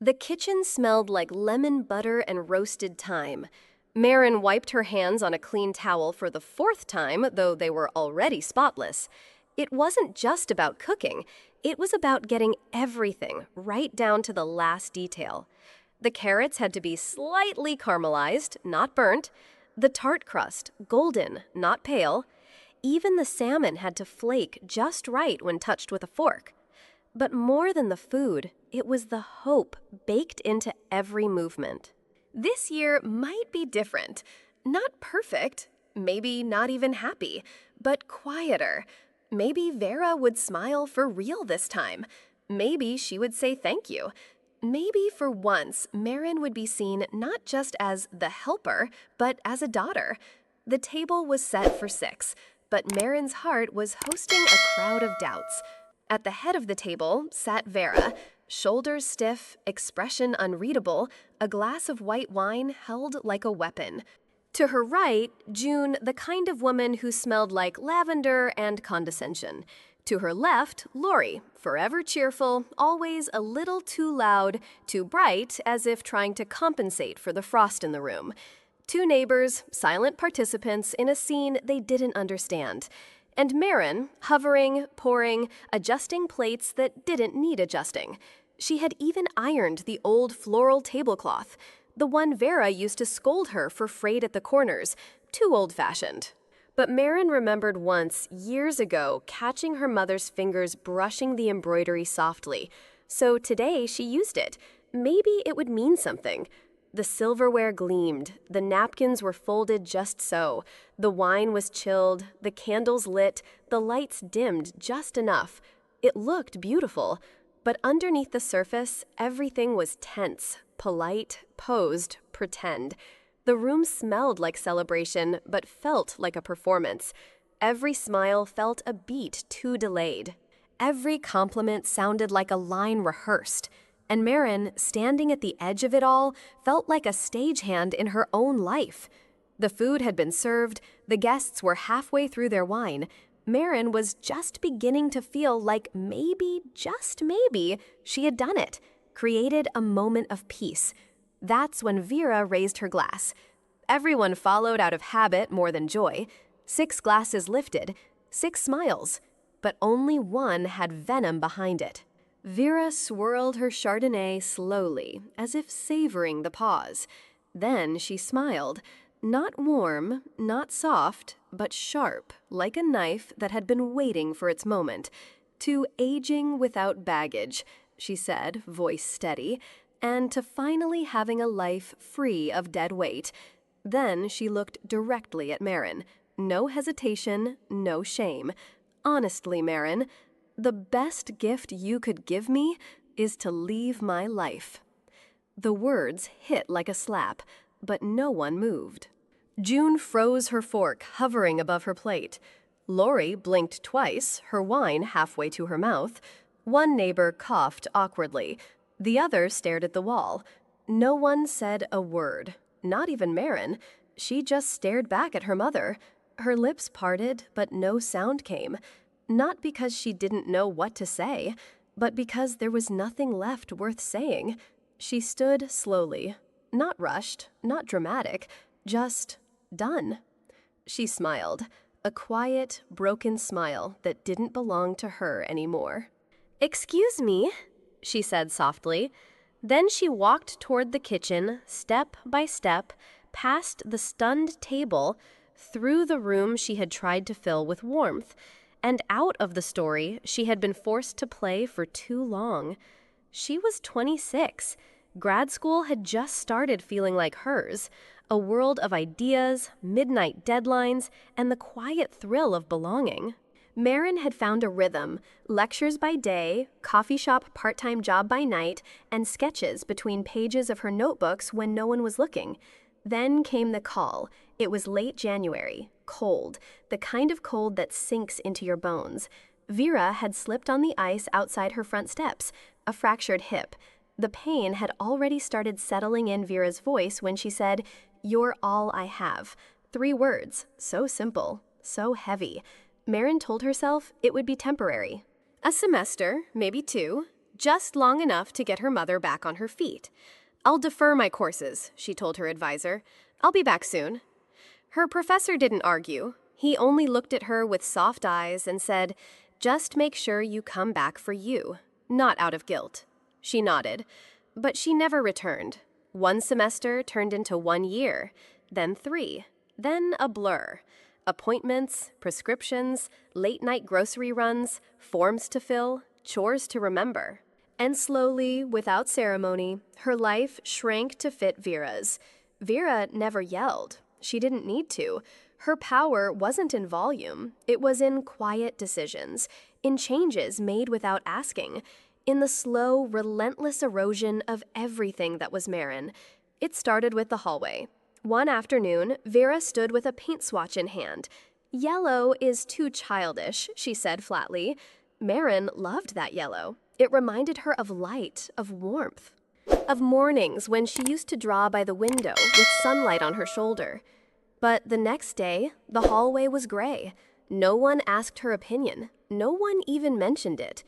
The kitchen smelled like lemon butter and roasted thyme. Marin wiped her hands on a clean towel for the fourth time, though they were already spotless. It wasn't just about cooking. It was about getting everything right down to the last detail. The carrots had to be slightly caramelized, not burnt. The tart crust, golden, not pale. Even the salmon had to flake just right when touched with a fork. But more than the food, it was the hope baked into every movement. This year might be different. Not perfect, maybe not even happy, but quieter. Maybe Vera would smile for real this time. Maybe she would say thank you. Maybe for once, Marin would be seen not just as the helper, but as a daughter. The table was set for 6, but Marin's heart was hosting a crowd of doubts. At the head of the table sat Vera, shoulders stiff, expression unreadable, a glass of white wine held like a weapon. To her right, June, the kind of woman who smelled like lavender and condescension. To her left, Lori, forever cheerful, always a little too loud, too bright, as if trying to compensate for the frost in the room. Two neighbors, silent participants in a scene they didn't understand. And Marin, hovering, pouring, adjusting plates that didn't need adjusting. She had even ironed the old floral tablecloth, the one Vera used to scold her for frayed at the corners, too old-fashioned. But Marin remembered once, years ago, catching her mother's fingers brushing the embroidery softly. So today she used it. Maybe it would mean something. The silverware gleamed, the napkins were folded just so, the wine was chilled, the candles lit, the lights dimmed just enough. It looked beautiful, but underneath the surface, everything was tense, polite, posed, pretend. The room smelled like celebration, but felt like a performance. Every smile felt a beat too delayed. Every compliment sounded like a line rehearsed. And Marin, standing at the edge of it all, felt like a stagehand in her own life. The food had been served, the guests were halfway through their wine. Marin was just beginning to feel like maybe, just maybe, she had done it, created a moment of peace. That's when Vera raised her glass. Everyone followed out of habit more than joy. 6 glasses lifted, 6 smiles, but only one had venom behind it. Vera swirled her Chardonnay slowly, as if savoring the pause. Then she smiled. Not warm, not soft, but sharp, like a knife that had been waiting for its moment. To aging without baggage, she said, voice steady, and to finally having a life free of dead weight. Then she looked directly at Marin. No hesitation, no shame. Honestly, Marin, the best gift you could give me is to leave my life. The words hit like a slap, but no one moved. June froze her fork, hovering above her plate. Lori blinked twice, her wine halfway to her mouth. One neighbor coughed awkwardly. The other stared at the wall. No one said a word, not even Marin. She just stared back at her mother. Her lips parted, but no sound came. Not because she didn't know what to say, but because there was nothing left worth saying. She stood slowly, not rushed, not dramatic, just done. She smiled, a quiet, broken smile that didn't belong to her anymore. "Excuse me," she said softly. Then she walked toward the kitchen, step by step, past the stunned table, through the room she had tried to fill with warmth, and out of the story she had been forced to play for too long. She was 26. Grad school had just started feeling like hers, a world of ideas, midnight deadlines, and the quiet thrill of belonging. Marin had found a rhythm, lectures by day, coffee shop part-time job by night, and sketches between pages of her notebooks when no one was looking. Then came the call. It was late January, cold, the kind of cold that sinks into your bones. Vera had slipped on the ice outside her front steps, a fractured hip. The pain had already started settling in Vera's voice when she said, "You're all I have." 3 words, so simple, so heavy. Marin told herself it would be temporary. A semester, maybe 2. just long enough to get her mother back on her feet. "I'll defer my courses," she told her advisor. "I'll be back soon." Her professor didn't argue. He only looked at her with soft eyes and said, "Just make sure you come back for you, not out of guilt." She nodded, but she never returned. One semester turned into 1 year, then 3, then a blur. Appointments, prescriptions, late-night grocery runs, forms to fill, chores to remember. And slowly, without ceremony, her life shrank to fit Vera's. Vera never yelled. She didn't need to. Her power wasn't in volume. It was in quiet decisions, in changes made without asking, in the slow, relentless erosion of everything that was Marin. It started with the hallway. One afternoon, Vera stood with a paint swatch in hand. "Yellow is too childish," she said flatly. Marin loved that yellow. It reminded her of light, of warmth, of mornings when she used to draw by the window with sunlight on her shoulder. But the next day, the hallway was gray. No one asked her opinion. No one even mentioned it.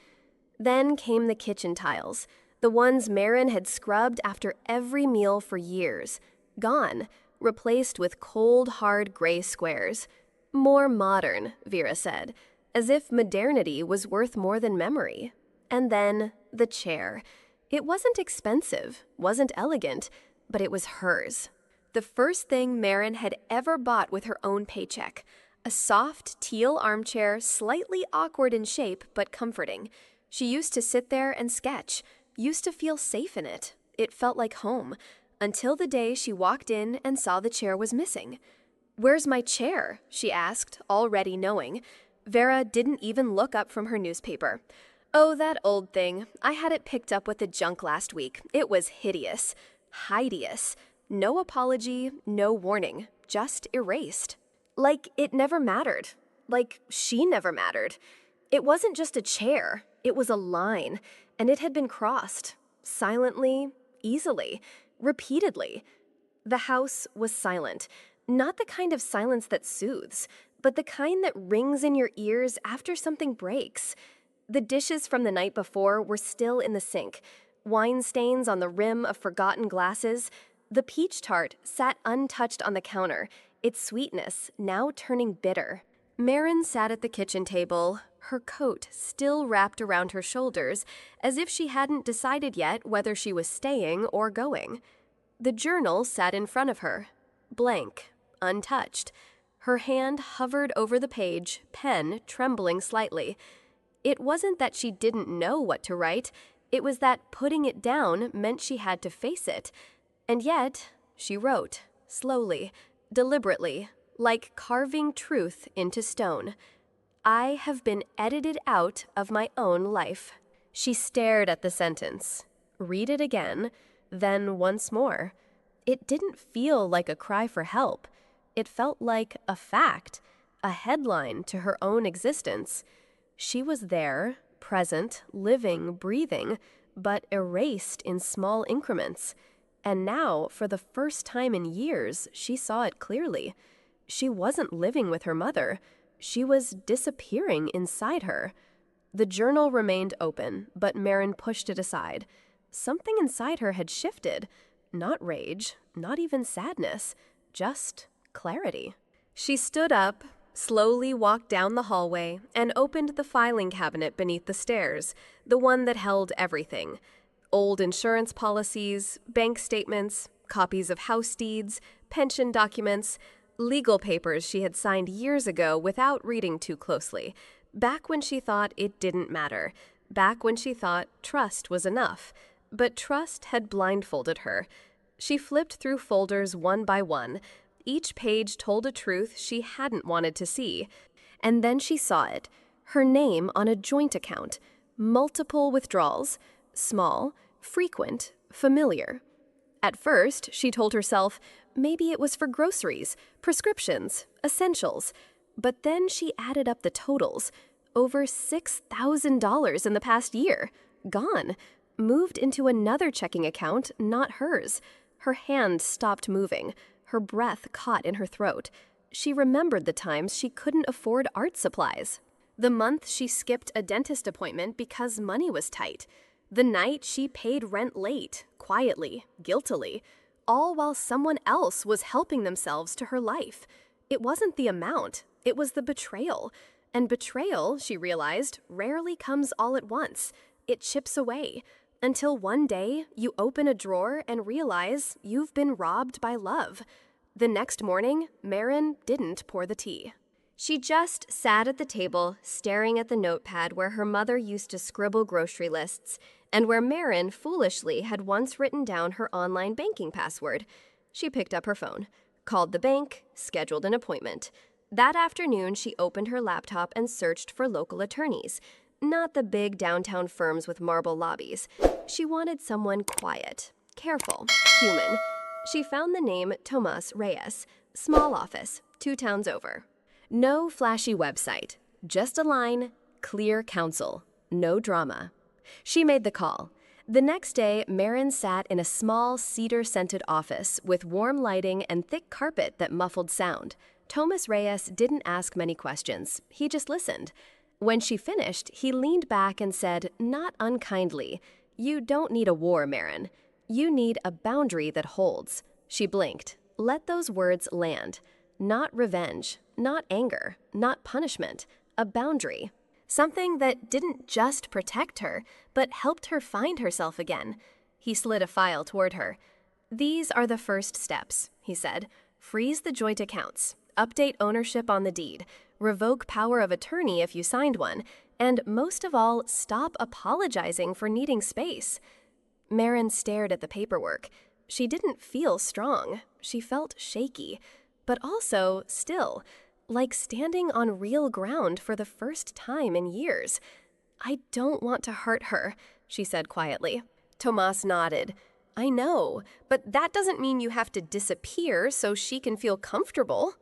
Then came the kitchen tiles, the ones Marin had scrubbed after every meal for years. Gone, replaced with cold, hard gray squares. More modern, Vera said, as if modernity was worth more than memory. And then the chair. It wasn't expensive, wasn't elegant, but it was hers. The first thing Marin had ever bought with her own paycheck. A soft, teal armchair, slightly awkward in shape, but comforting. She used to sit there and sketch, used to feel safe in it. It felt like home, until the day she walked in and saw the chair was missing. "Where's my chair?" she asked, already knowing. Vera didn't even look up from her newspaper. "Oh, that old thing. I had it picked up with the junk last week. It was hideous. Hideous. No apology, no warning. Just erased. Like it never mattered. Like she never mattered. It wasn't just a chair. It was a line, and it had been crossed. Silently, easily, repeatedly. The house was silent. Not the kind of silence that soothes, but the kind that rings in your ears after something breaks. The dishes from the night before were still in the sink, wine stains on the rim of forgotten glasses. The peach tart sat untouched on the counter, its sweetness now turning bitter. Marin sat at the kitchen table, her coat still wrapped around her shoulders, as if she hadn't decided yet whether she was staying or going. The journal sat in front of her, blank, untouched. Her hand hovered over the page, pen trembling slightly. It wasn't that she didn't know what to write, it was that putting it down meant she had to face it. And yet, she wrote, slowly, deliberately, like carving truth into stone. "I have been edited out of my own life." She stared at the sentence, read it again, then once more. It didn't feel like a cry for help. It felt like a fact, a headline to her own existence. She was there, present, living, breathing, but erased in small increments. And now, for the first time in years, she saw it clearly. She wasn't living with her mother. She was disappearing inside her. The journal remained open, but Marin pushed it aside. Something inside her had shifted. Not rage, not even sadness, just clarity. She stood up, slowly walked down the hallway, and opened the filing cabinet beneath the stairs, the one that held everything. Old insurance policies, bank statements, copies of house deeds, pension documents, legal papers she had signed years ago without reading too closely, back when she thought it didn't matter, back when she thought trust was enough. But trust had blindfolded her. She flipped through folders one by one. Each page told a truth she hadn't wanted to see. And then she saw it, her name on a joint account, multiple withdrawals, small, frequent, familiar. At first, she told herself, maybe it was for groceries, prescriptions, essentials. But then she added up the totals. Over $6,000 in the past year. Gone. Moved into another checking account, not hers. Her hand stopped moving. Her breath caught in her throat. She remembered the times she couldn't afford art supplies. The month she skipped a dentist appointment because money was tight. The night she paid rent late, quietly, guiltily, all while someone else was helping themselves to her life. It wasn't the amount, it was the betrayal. And betrayal, she realized, rarely comes all at once. It chips away, until one day you open a drawer and realize you've been robbed by love. The next morning, Marin didn't pour the tea. She just sat at the table, staring at the notepad where her mother used to scribble grocery lists, and where Marin foolishly had once written down her online banking password. She picked up her phone, called the bank, scheduled an appointment. That afternoon, she opened her laptop and searched for local attorneys. Not the big downtown firms with marble lobbies. She wanted someone quiet, careful, human. She found the name Tomas Reyes, small office, 2 towns over. No flashy website, just a line, clear counsel, no drama. She made the call. The next day, Marin sat in a small cedar-scented office with warm lighting and thick carpet that muffled sound. Tomas Reyes didn't ask many questions. He just listened. When she finished, he leaned back and said, not unkindly, "You don't need a war, Marin. You need a boundary that holds." She blinked. Let those words land. Not revenge, not anger, not punishment. A boundary. Something that didn't just protect her, but helped her find herself again. He slid a file toward her. "These are the first steps," he said. "Freeze the joint accounts. Update ownership on the deed. Revoke power of attorney if you signed one. And most of all, stop apologizing for needing space." Marin stared at the paperwork. She didn't feel strong. She felt shaky. But also, still, like standing on real ground for the first time in years. "I don't want to hurt her," she said quietly. Tomas nodded. "I know, but that doesn't mean you have to disappear so she can feel comfortable."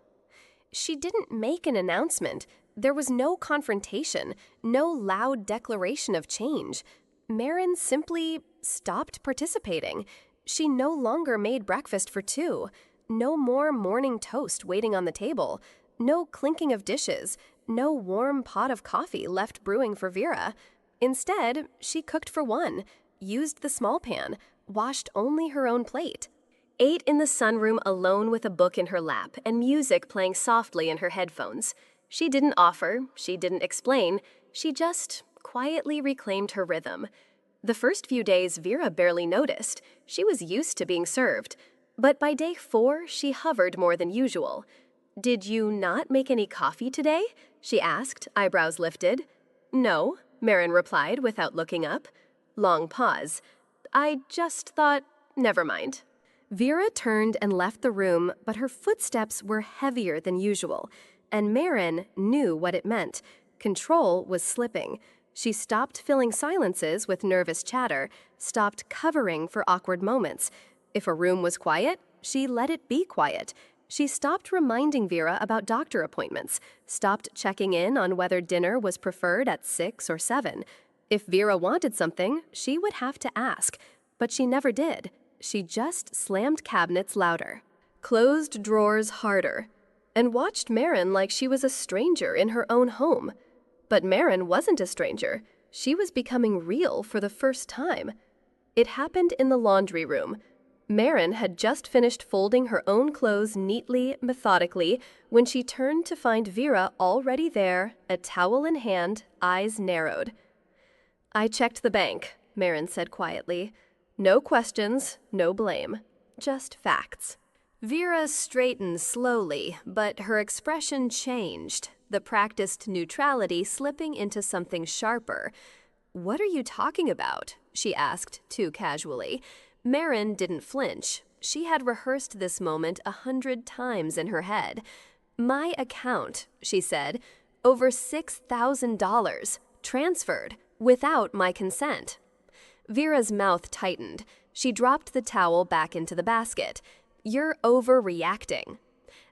She didn't make an announcement. There was no confrontation, no loud declaration of change. Marin simply stopped participating. She no longer made breakfast for 2. No more morning toast waiting on the table. No clinking of dishes, no warm pot of coffee left brewing for Vera. Instead, she cooked for 1, used the small pan, washed only her own plate. Ate in the sunroom alone with a book in her lap and music playing softly in her headphones. She didn't offer, she didn't explain, she just quietly reclaimed her rhythm. The first few days, Vera barely noticed. She was used to being served. But by day 4, she hovered more than usual. "Did you not make any coffee today?" she asked, eyebrows lifted. "No," Marin replied without looking up. Long pause. "I just thought, never mind." Vera turned and left the room, but her footsteps were heavier than usual, and Marin knew what it meant. Control was slipping. She stopped filling silences with nervous chatter, stopped covering for awkward moments. If a room was quiet, she let it be quiet. She stopped reminding Vera about doctor appointments, stopped checking in on whether dinner was preferred at 6 or 7. If Vera wanted something, she would have to ask, but she never did. She just slammed cabinets louder, closed drawers harder, and watched Marin like she was a stranger in her own home. But Marin wasn't a stranger. She was becoming real for the first time. It happened in the laundry room. Marin had just finished folding her own clothes neatly, methodically, when she turned to find Vera already there, a towel in hand, eyes narrowed. "I checked the bank," Marin said quietly. "No questions, no blame, just facts." Vera straightened slowly, but her expression changed, the practiced neutrality slipping into something sharper. "What are you talking about?" she asked, too casually. Marin didn't flinch. She had rehearsed this moment 100 times in her head. "My account," she said, "over $6,000, transferred, without my consent." Vera's mouth tightened. She dropped the towel back into the basket. "You're overreacting."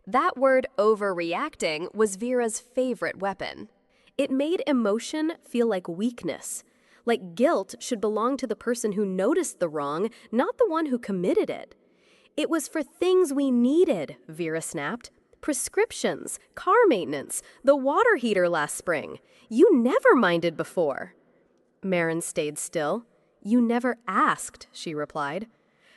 That word overreacting was Vera's favorite weapon. It made emotion feel like weakness. Like guilt should belong to the person who noticed the wrong, not the one who committed it. "It was for things we needed," Vera snapped. "Prescriptions, car maintenance, the water heater last spring. You never minded before." Marin stayed still. "You never asked," she replied.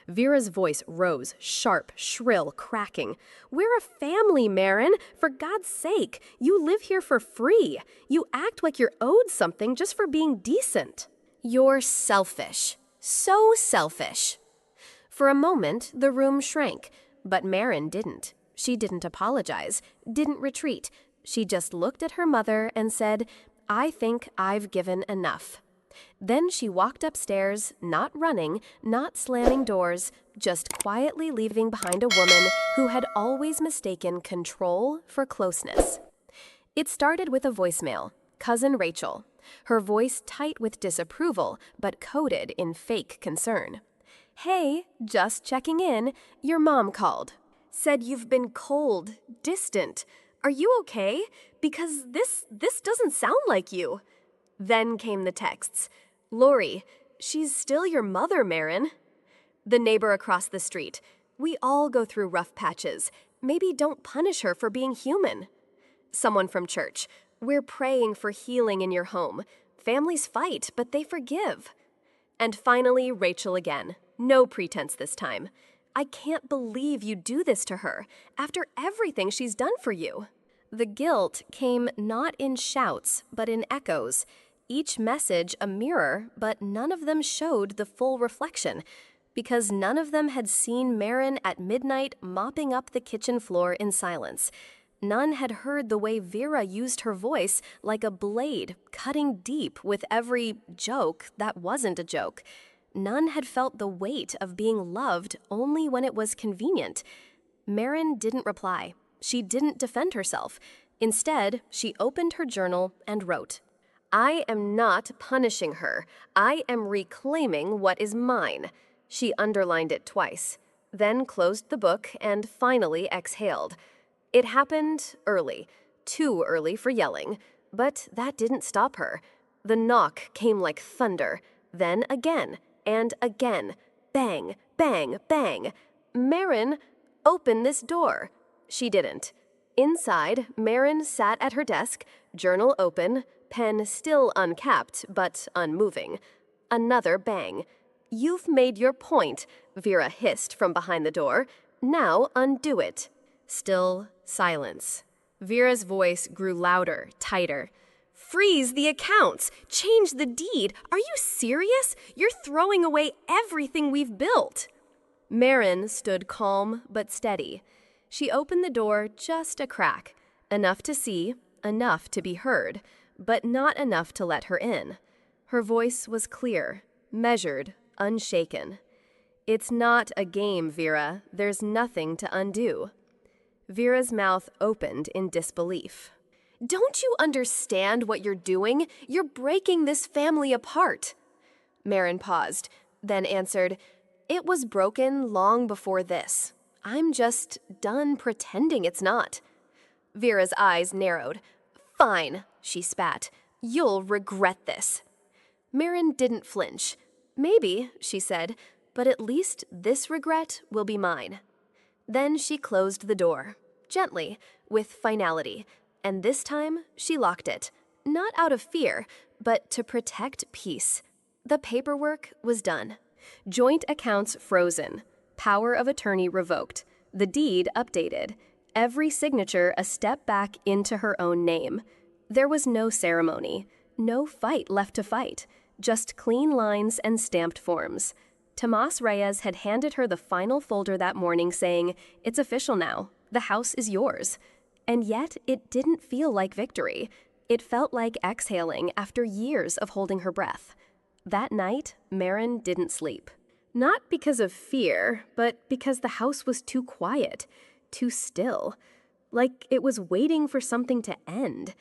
Vera's voice rose, sharp, shrill, cracking. "We're a family, Marin. For God's sake, you live here for free. You act like you're owed something just for being decent." "You're selfish. So selfish." For a moment, the room shrank, but Marin didn't. She didn't apologize, didn't retreat. She just looked at her mother and said, "I think I've given enough." Then she walked upstairs, not running, not slamming doors, just quietly leaving behind a woman who had always mistaken control for closeness. It started with a voicemail, Cousin Rachel, her voice tight with disapproval, but coded in fake concern. "Hey, just checking in. Your mom called. Said you've been cold, distant. Are you okay? Because this doesn't sound like you." Then came the texts. "Lori, she's still your mother, Marin." The neighbor across the street. "We all go through rough patches. Maybe don't punish her for being human." Someone from church. "We're praying for healing in your home. Families fight, but they forgive." And finally, Rachel again. No pretense this time. "I can't believe you do this to her, after everything she's done for you." The guilt came not in shouts, but in echoes. Each message a mirror, but none of them showed the full reflection, because none of them had seen Marin at midnight mopping up the kitchen floor in silence. None had heard the way Vera used her voice like a blade, cutting deep with every joke that wasn't a joke. None had felt the weight of being loved only when it was convenient. Marin didn't reply. She didn't defend herself. Instead, she opened her journal and wrote, "I am not punishing her. I am reclaiming what is mine." She underlined it twice, then closed the book and finally exhaled. It happened early, too early for yelling, but that didn't stop her. The knock came like thunder, then again and again. Bang, bang, bang. "Marin, open this door." She didn't. Inside, Marin sat at her desk, journal open, pen still uncapped but unmoving. Another bang. "You've made your point," Vera hissed from behind the door. "Now undo it." Still silence. Vera's voice grew louder, tighter. "Freeze the accounts! Change the deed! Are you serious? You're throwing away everything we've built!" Marin stood calm but steady. She opened the door just a crack, enough to see, enough to be heard, but not enough to let her in. Her voice was clear, measured, unshaken. "It's not a game, Vera. There's nothing to undo." Vera's mouth opened in disbelief. "Don't you understand what you're doing? You're breaking this family apart." Marin paused, then answered, "It was broken long before this. I'm just done pretending it's not." Vera's eyes narrowed. "Fine," she spat. "You'll regret this." Marin didn't flinch. "Maybe," she said, "but at least this regret will be mine." Then she closed the door, gently, with finality, and this time she locked it, not out of fear, but to protect peace. The paperwork was done. Joint accounts frozen. Power of attorney revoked. The deed updated. Every signature a step back into her own name. There was no ceremony, no fight left to fight, just clean lines and stamped forms. Tomas Reyes had handed her the final folder that morning saying, "It's official now. The house is yours." And yet it didn't feel like victory. It felt like exhaling after years of holding her breath. That night, Marin didn't sleep. Not because of fear, but because the house was too quiet, too still. Like it was waiting for something to end.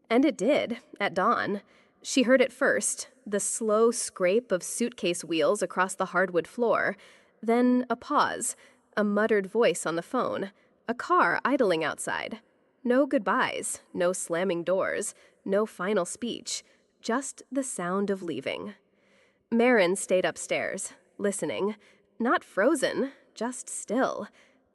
And it did, at dawn. She heard it first, the slow scrape of suitcase wheels across the hardwood floor. Then a pause, a muttered voice on the phone, a car idling outside. No goodbyes, no slamming doors, no final speech, just the sound of leaving. Marin stayed upstairs, listening, not frozen, just still.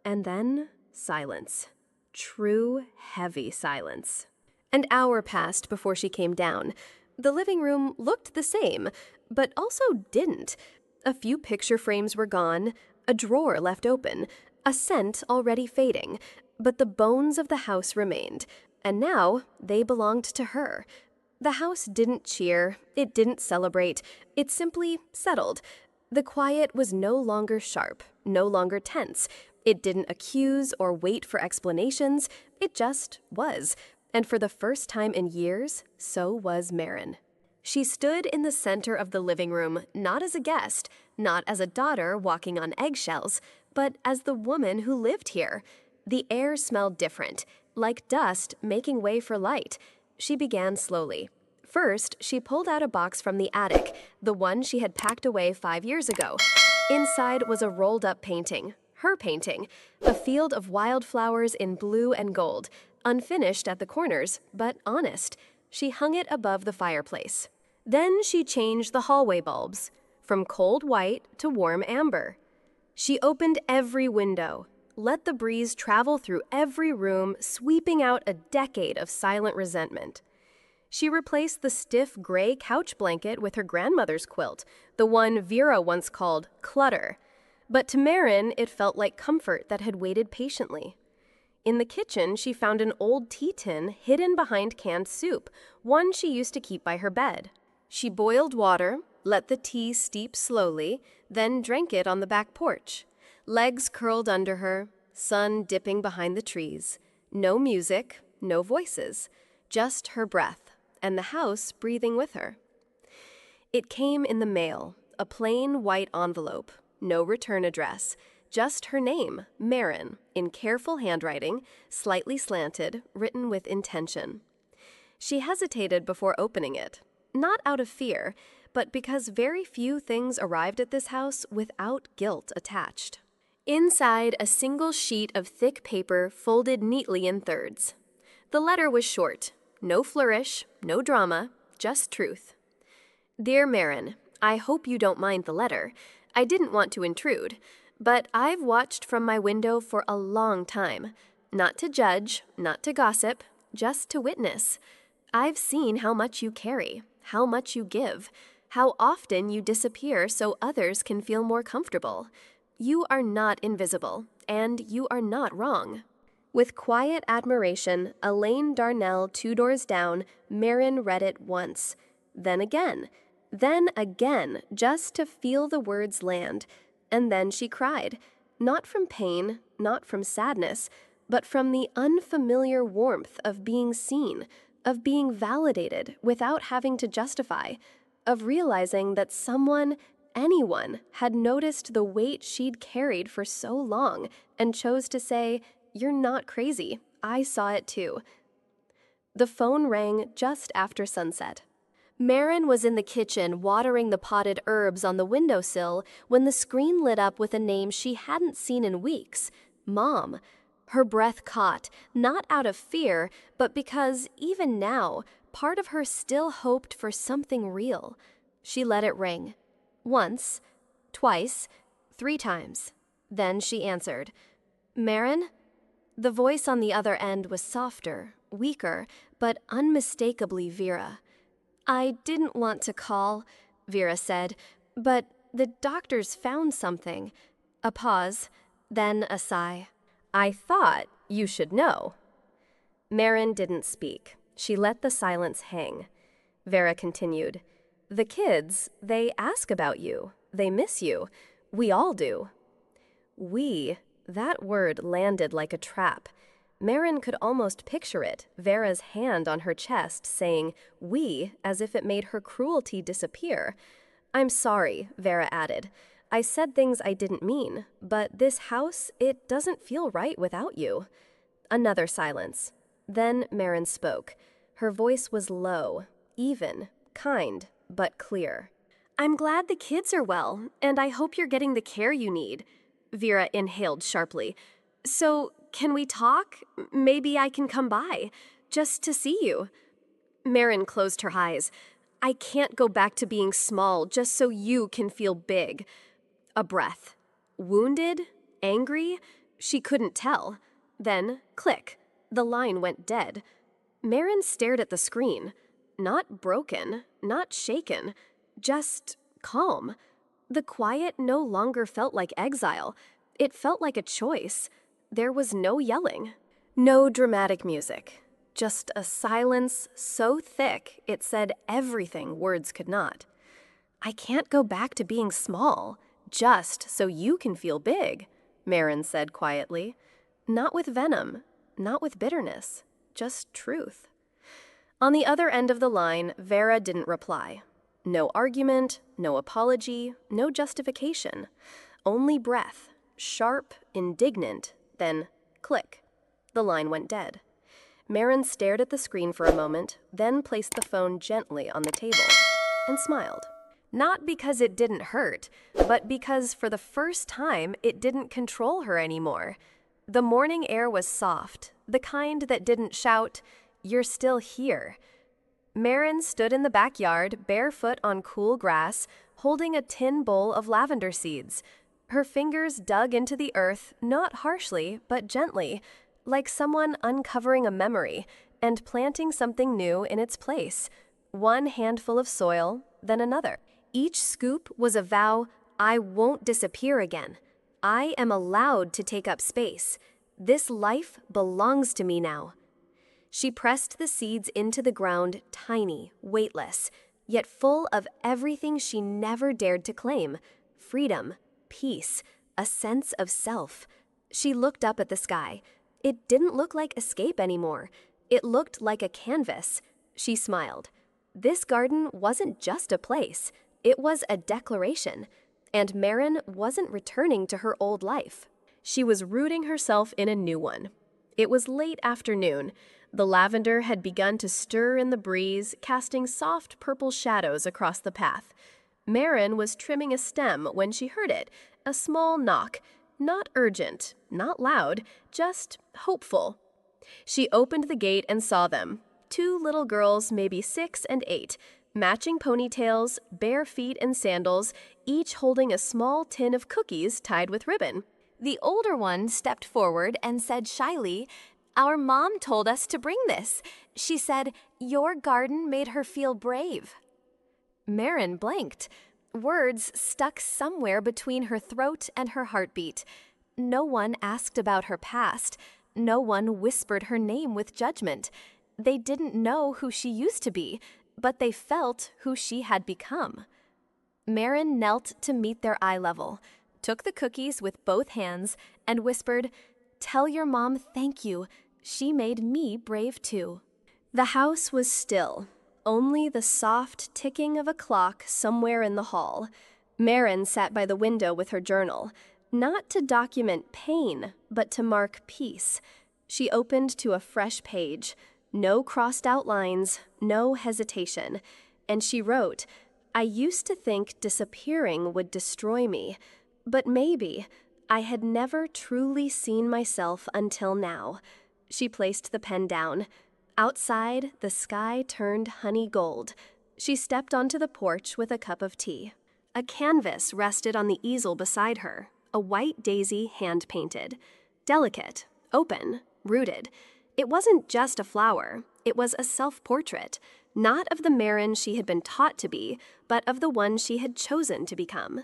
And then silence. True, heavy silence. An hour passed before she came down. The living room looked the same, but also didn't. A few picture frames were gone, a drawer left open, a scent already fading, but the bones of the house remained, and now they belonged to her. The house didn't cheer, it didn't celebrate, it simply settled. The quiet was no longer sharp, no longer tense. It didn't accuse or wait for explanations, it just was. And for the first time in years, so was Marin. She stood in the center of the living room, not as a guest, not as a daughter walking on eggshells, but as the woman who lived here. The air smelled different, like dust making way for light. She began slowly. First, she pulled out a box from the attic, the one she had packed away 5 years ago. Inside was a rolled-up painting, her painting, a field of wildflowers in blue and gold, unfinished at the corners, but honest. She hung it above the fireplace. Then she changed the hallway bulbs, from cold white to warm amber. She opened every window, let the breeze travel through every room, sweeping out a decade of silent resentment. She replaced the stiff gray couch blanket with her grandmother's quilt, the one Vera once called clutter. But to Marin, it felt like comfort that had waited patiently. In the kitchen, she found an old tea tin hidden behind canned soup, one she used to keep by her bed. She boiled water, let the tea steep slowly, then drank it on the back porch. Legs curled under her, sun dipping behind the trees. No music, no voices, just her breath, and the house breathing with her. It came in the mail, a plain white envelope, no return address, just her name, Marin, in careful handwriting, slightly slanted, written with intention. She hesitated before opening it, not out of fear, but because very few things arrived at this house without guilt attached. Inside, a single sheet of thick paper folded neatly in thirds. The letter was short, no flourish, no drama, just truth. Dear Marin, I hope you don't mind the letter. I didn't want to intrude, but I've watched from my window for a long time. Not to judge, not to gossip, just to witness. I've seen how much you carry, how much you give, how often you disappear so others can feel more comfortable. You are not invisible, and you are not wrong. With quiet admiration, Elaine Darnell 2 doors down, Marin read it once, then again, just to feel the words land. And then she cried, not from pain, not from sadness, but from the unfamiliar warmth of being seen, of being validated without having to justify, of realizing that someone, anyone, had noticed the weight she'd carried for so long and chose to say, "You're not crazy. I saw it too." The phone rang just after sunset. Marin was in the kitchen watering the potted herbs on the windowsill when the screen lit up with a name she hadn't seen in weeks, Mom. Her breath caught, not out of fear, but because, even now, part of her still hoped for something real. She let it ring. Once, twice, 3 times. Then she answered. Marin? The voice on the other end was softer, weaker, but unmistakably Vera. I didn't want to call, Vera said, but the doctors found something. A pause, then a sigh. I thought you should know. Marin didn't speak. She let the silence hang. Vera continued. The kids, they ask about you. They miss you. We all do. We, that word landed like a trap. Marin could almost picture it, Vera's hand on her chest saying, we, as if it made her cruelty disappear. I'm sorry, Vera added. I said things I didn't mean, but this house, it doesn't feel right without you. Another silence. Then Marin spoke. Her voice was low, even, kind, but clear. I'm glad the kids are well, and I hope you're getting the care you need. Vera inhaled sharply. So, can we talk? Maybe I can come by, just to see you. Marin closed her eyes. I can't go back to being small just so you can feel big. A breath. Wounded? Angry? She couldn't tell. Then, click. The line went dead. Marin stared at the screen. Not broken, not shaken, just calm. The quiet no longer felt like exile. It felt like a choice. There was no yelling, no dramatic music, just a silence so thick it said everything words could not. I can't go back to being small, just so you can feel big, Marin said quietly. Not with venom, not with bitterness, just truth. On the other end of the line, Vera didn't reply. No argument, no apology, no justification. Only breath, sharp, indignant, then click. The line went dead. Marin stared at the screen for a moment, then placed the phone gently on the table and smiled. Not because it didn't hurt, but because for the first time it didn't control her anymore. The morning air was soft, the kind that didn't shout, "You're still here." Marin stood in the backyard, barefoot on cool grass, holding a tin bowl of lavender seeds. Her fingers dug into the earth, not harshly, but gently, like someone uncovering a memory and planting something new in its place. One handful of soil, then another. Each scoop was a vow, I won't disappear again. I am allowed to take up space. This life belongs to me now. She pressed the seeds into the ground, tiny, weightless, yet full of everything she never dared to claim. Freedom, peace, a sense of self. She looked up at the sky. It didn't look like escape anymore. It looked like a canvas. She smiled. This garden wasn't just a place. It was a declaration. And Marin wasn't returning to her old life. She was rooting herself in a new one. It was late afternoon. The lavender had begun to stir in the breeze, casting soft purple shadows across the path. Marin was trimming a stem when she heard it, a small knock. Not urgent, not loud, just hopeful. She opened the gate and saw them. 2 little girls, maybe 6 and 8, matching ponytails, bare feet and sandals, each holding a small tin of cookies tied with ribbon. The older one stepped forward and said shyly, "Our mom told us to bring this. She said, your garden made her feel brave." Marin blanked. Words stuck somewhere between her throat and her heartbeat. No one asked about her past. No one whispered her name with judgment. They didn't know who she used to be, but they felt who she had become. Marin knelt to meet their eye level, took the cookies with both hands, and whispered, "Tell your mom thank you. She made me brave too." The house was still. Only the soft ticking of a clock somewhere in the hall. Marin sat by the window with her journal, not to document pain, but to mark peace. She opened to a fresh page. No crossed out lines, no hesitation. And she wrote, "I used to think disappearing would destroy me, but maybe I had never truly seen myself until now." She placed the pen down. Outside, the sky turned honey gold. She stepped onto the porch with a cup of tea. A canvas rested on the easel beside her, a white daisy hand-painted. Delicate, open, rooted. It wasn't just a flower. It was a self-portrait, not of the Marin she had been taught to be, but of the one she had chosen to become.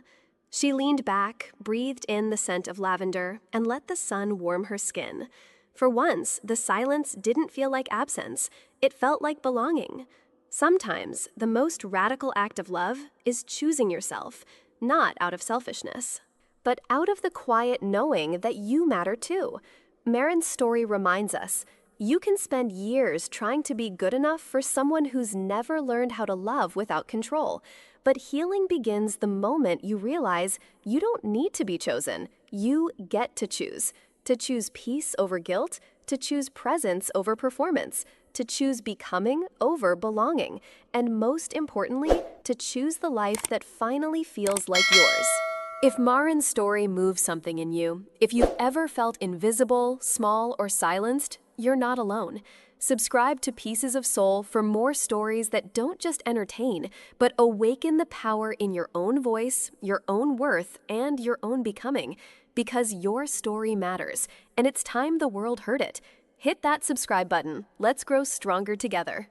She leaned back, breathed in the scent of lavender, and let the sun warm her skin. For once, the silence didn't feel like absence. It felt like belonging. Sometimes, the most radical act of love is choosing yourself, not out of selfishness, but out of the quiet knowing that you matter too. Marin's story reminds us, you can spend years trying to be good enough for someone who's never learned how to love without control. But healing begins the moment you realize you don't need to be chosen. You get to choose. To choose peace over guilt, to choose presence over performance, to choose becoming over belonging, and most importantly, to choose the life that finally feels like yours. If Marin's story moves something in you, if you've ever felt invisible, small, or silenced, you're not alone. Subscribe to Pieces of Soul for more stories that don't just entertain, but awaken the power in your own voice, your own worth, and your own becoming. Because your story matters, and it's time the world heard it. Hit that subscribe button. Let's grow stronger together.